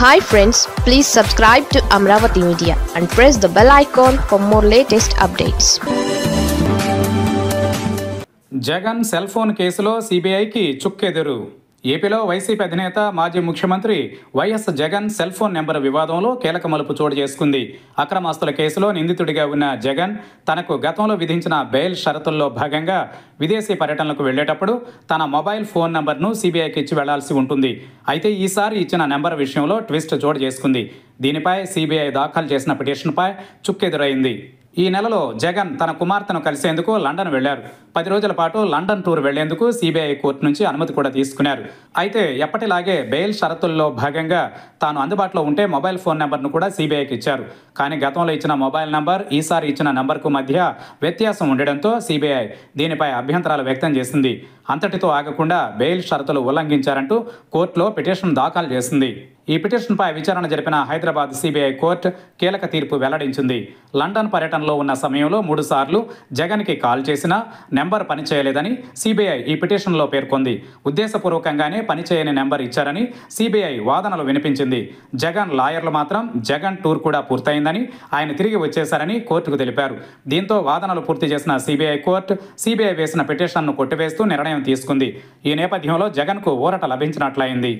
Hi friends, please subscribe to Amravati Media and press the bell icon for more latest updates. Jagan cell phone కేసులో సిబిఐకి చుక్కెదురు. ఏపీలో YCP అధినేత మాజీ ముఖ్యమంత్రి YS Jagan cell phone number వివాదంలో కీలక మలుపు చోటు చేసుకుంది. అక్రమాస్తుల కేసులో నిందితుడిగా ఉన్న జగన్ తనకు గతంలో విధించిన బెయిల్ షరతుల్లో భాగంగా విదేశీ పర్యటనలకు వెళ్లేటప్పుడు తన మొబైల్ ఫోన్ నెంబర్ను సిబిఐకి ఇచ్చి వెళ్లాల్సి ఉంటుంది. అయితే ఈసారి ఇచ్చిన నెంబర్ విషయంలో ట్విస్ట్ చోటు చేసుకుంది. దీనిపై సిబిఐ దాఖలు చేసిన పిటిషన్పై చుక్కెదురైంది. ఈ నెలలో జగన్ తన కుమార్తెను కలిసేందుకు లండన్ వెళ్లారు. 10 రోజుల పాటు లండన్ టూర్ వెళ్లేందుకు సిబిఐ కోర్టు నుంచి అనుమతి కూడా తీసుకున్నారు. అయితే ఎప్పటిలాగే బెయిల్ షరతుల్లో భాగంగా తాను అందుబాటులో ఉంటే మొబైల్ ఫోన్ నెంబర్ను కూడా సిబిఐకి ఇచ్చారు. కానీ గతంలో ఇచ్చిన మొబైల్ నెంబర్ ఈసారి ఇచ్చిన నెంబర్కు మధ్య వ్యత్యాసం ఉండడంతో సిబిఐ దీనిపై అభ్యంతరాలు వ్యక్తం చేసింది. అంతటితో ఆగకుండా బెయిల్ షరతులు ఉల్లంఘించారంటూ కోర్టులో పిటిషన్ దాఖలు చేసింది. ఈ పిటిషన్పై విచారణ జరిపిన హైదరాబాద్ సిబిఐ కోర్టు కీలక తీర్పు వెల్లడించింది. లండన్ పర్యటనలో ఉన్న సమయంలో 3 సార్లు జగన్కి కాల్ చేసినా నెంబర్ పనిచేయలేదని సిబిఐ ఈ పిటిషన్లో పేర్కొంది. ఉద్దేశపూర్వకంగానే పనిచేయని నెంబర్ ఇచ్చారని సిబిఐ వాదనలు వినిపించింది. జగన్ లాయర్లు మాత్రం జగన్ టూర్ కూడా పూర్తయిందని, ఆయన తిరిగి వచ్చేశారని కోర్టుకు తెలిపారు. దీంతో వాదనలు పూర్తి చేసిన సిబిఐ కోర్టు సిబిఐ వేసిన పిటిషన్ను కొట్టివేస్తూ నిర్ణయం తీసుకుంది. ఈ నేపథ్యంలో జగన్కు ఊరట లభించినట్లయింది.